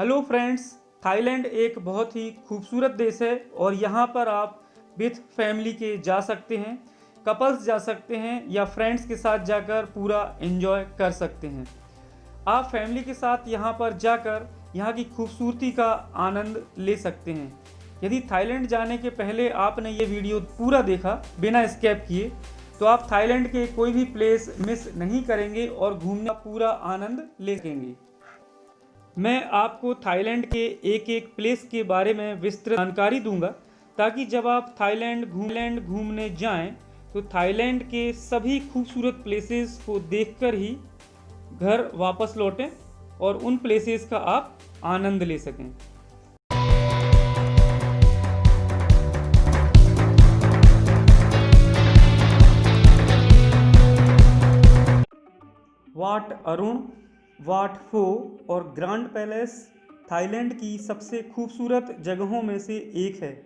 Hello friends, Thailand एक बहुत ही खूबसूरत देश है और यहाँ पर आप विथ फैमिली के जा सकते हैं, कपल्स जा सकते हैं या फ्रेंड्स के साथ जाकर पूरा एंजॉय कर सकते हैं। आप फैमिली के साथ यहाँ पर जाकर यहाँ की खूबसूरती का आनंद ले सकते हैं। यदि थाईलैंड जाने के पहले आपने ये वीडियो पूरा देखा बिना स्किप किए तो आप थाईलैंड के कोई भी प्लेस मिस नहीं करेंगे और घूमने का पूरा आनंद ले सकेंगे। मैं आपको थाईलैंड के एक एक प्लेस के बारे में विस्तृत जानकारी दूंगा ताकि जब आप थाईलैंड घूमने जाएं तो थाईलैंड के सभी खूबसूरत प्लेसेस को देखकर ही घर वापस लौटें और उन प्लेसेस का आप आनंद ले सकें। वाट अरुण, वाट फो और ग्रैंड पैलेस थाईलैंड की सबसे खूबसूरत जगहों में से एक है।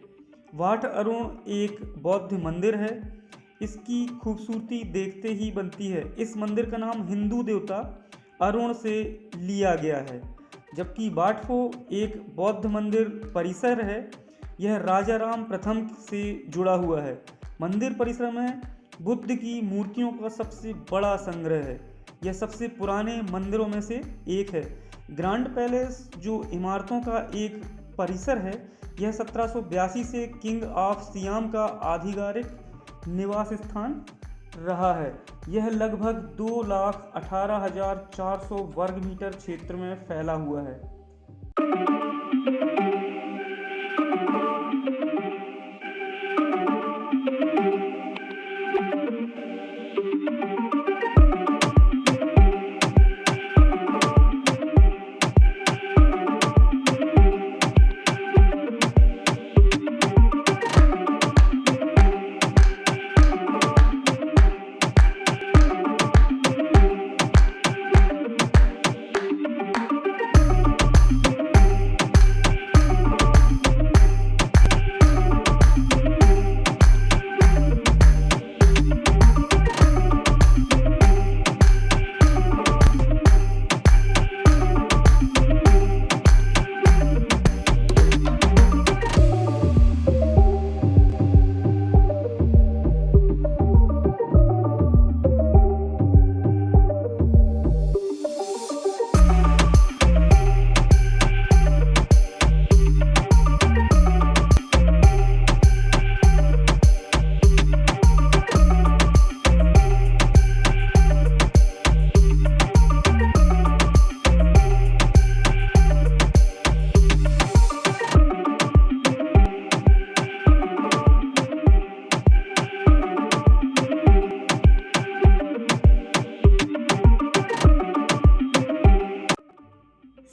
वाट अरुण एक बौद्ध मंदिर है। इसकी खूबसूरती देखते ही बनती है। इस मंदिर का नाम हिंदू देवता अरुण से लिया गया है, जबकि वाट फो एक बौद्ध मंदिर परिसर है। यह राजा राम प्रथम से जुड़ा हुआ है। मंदिर परिसर में बुद्ध की मूर्तियों का सबसे बड़ा संग्रह है। यह सबसे पुराने मंदिरों में से एक है। ग्रैंड पैलेस जो इमारतों का एक परिसर है, यह 1782 से किंग ऑफ सियाम का आधिकारिक निवास स्थान रहा है। यह लगभग 2,18,400 वर्ग मीटर क्षेत्र में फैला हुआ है।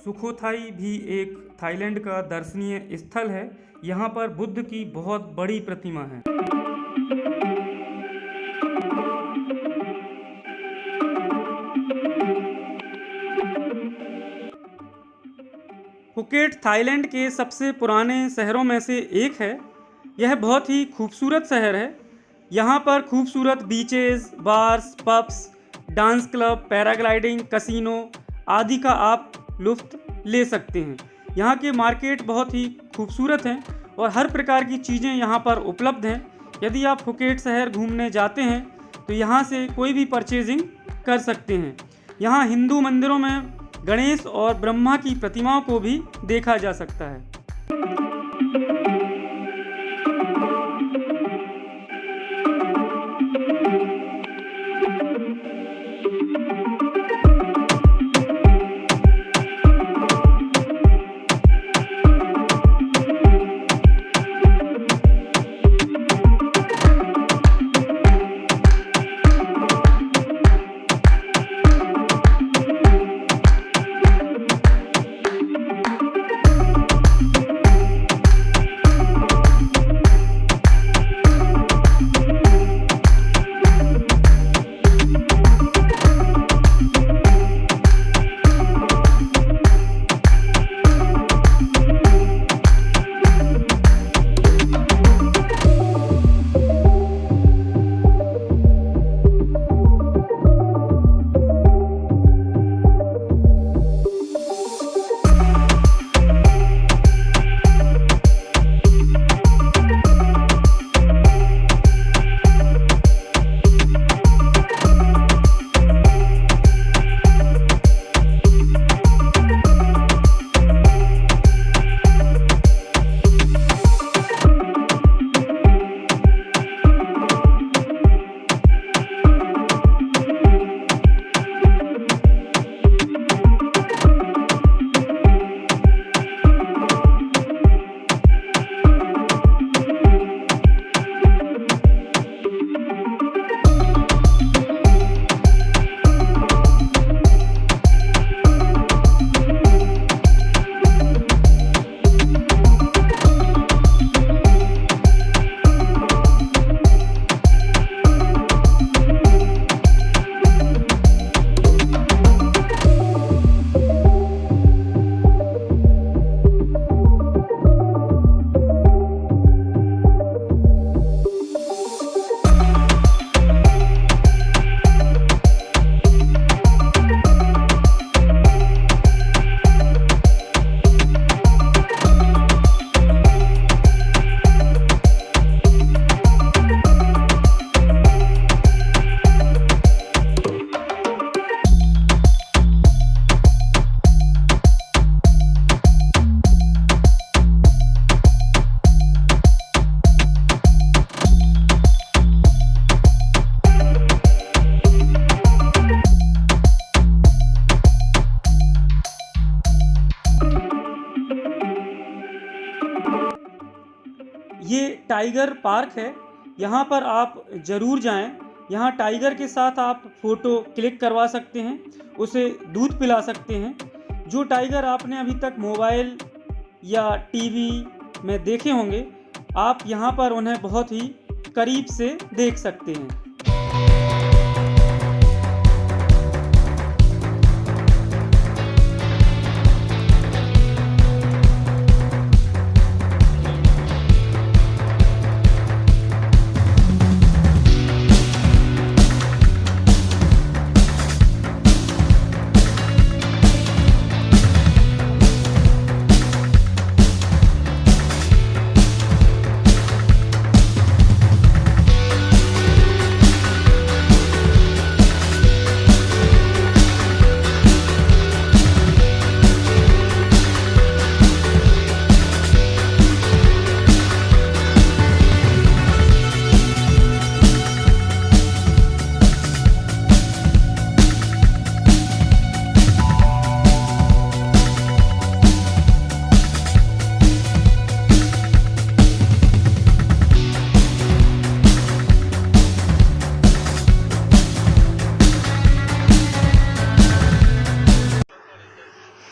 सुखोथाई भी एक थाईलैंड का दर्शनीय स्थल है। यहाँ पर बुद्ध की बहुत बड़ी प्रतिमा है। फुकेट थाईलैंड के सबसे पुराने शहरों में से एक है। यह बहुत ही खूबसूरत शहर है। यहाँ पर खूबसूरत beaches, bars, pubs, dance club, paragliding, casino आदि का आप लुत्फ ले सकते हैं। यहाँ के मार्केट बहुत ही खूबसूरत हैं और हर प्रकार की चीज़ें यहाँ पर उपलब्ध हैं। यदि आप फुकेट शहर घूमने जाते हैं तो यहाँ से कोई भी परचेजिंग कर सकते हैं। यहाँ हिंदू मंदिरों में गणेश और ब्रह्मा की प्रतिमाओं को भी देखा जा सकता है। टाइगर पार्क है, यहाँ पर आप ज़रूर जाएं। यहाँ टाइगर के साथ आप फ़ोटो क्लिक करवा सकते हैं, उसे दूध पिला सकते हैं। जो टाइगर आपने अभी तक मोबाइल या टीवी में देखे होंगे, आप यहाँ पर उन्हें बहुत ही करीब से देख सकते हैं।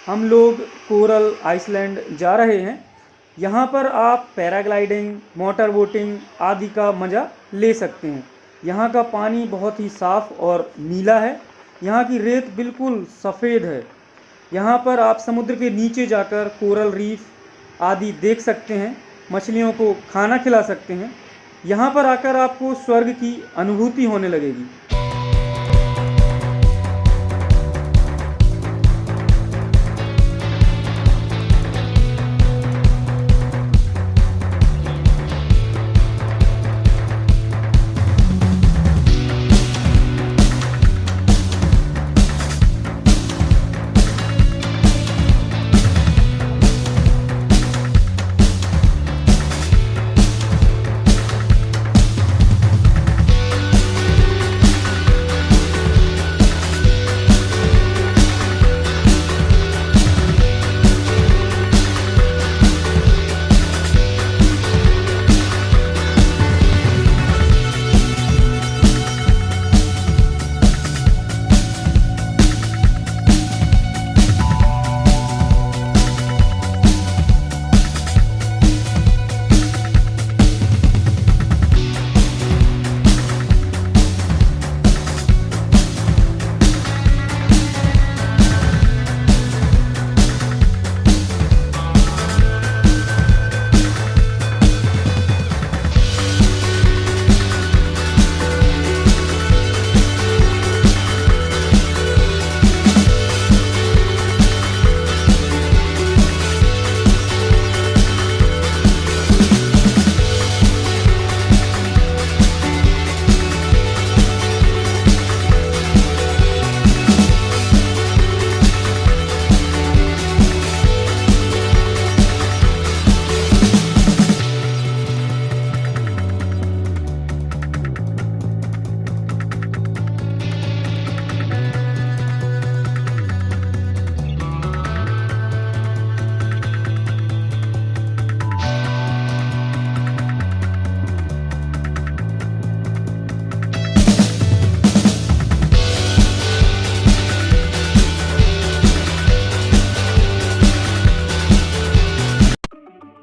हम लोग कोरल आइसलैंड जा रहे हैं। यहाँ पर आप पैराग्लाइडिंग, मोटर बोटिंग आदि का मज़ा ले सकते हैं। यहाँ का पानी बहुत ही साफ़ और नीला है। यहाँ की रेत बिल्कुल सफ़ेद है। यहाँ पर आप समुद्र के नीचे जाकर कोरल रीफ आदि देख सकते हैं, मछलियों को खाना खिला सकते हैं। यहाँ पर आकर आपको स्वर्ग की अनुभूति होने लगेगी।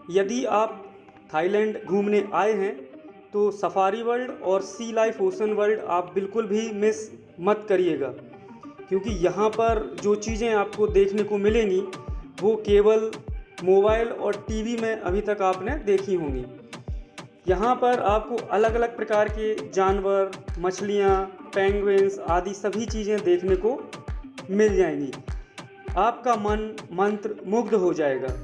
यदि आप थाईलैंड घूमने आए हैं तो सफारी वर्ल्ड और सी लाइफ ओशन वर्ल्ड आप बिल्कुल भी मिस मत करिएगा, क्योंकि यहाँ पर जो चीज़ें आपको देखने को मिलेंगी वो केवल मोबाइल और टीवी में अभी तक आपने देखी होंगी। यहाँ पर आपको अलग अलग प्रकार के जानवर, मछलियाँ, पेंगुइन्स आदि सभी चीज़ें देखने को मिल जाएंगी। आपका मन मंत्र मुग्ध हो जाएगा।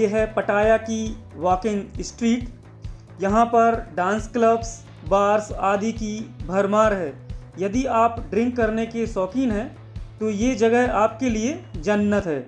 ये है पटाया की वॉकिंग स्ट्रीट। यहाँ पर डांस क्लब्स, बार्स आदि की भरमार है। यदि आप ड्रिंक करने के शौकीन हैं तो ये जगह आपके लिए जन्नत है।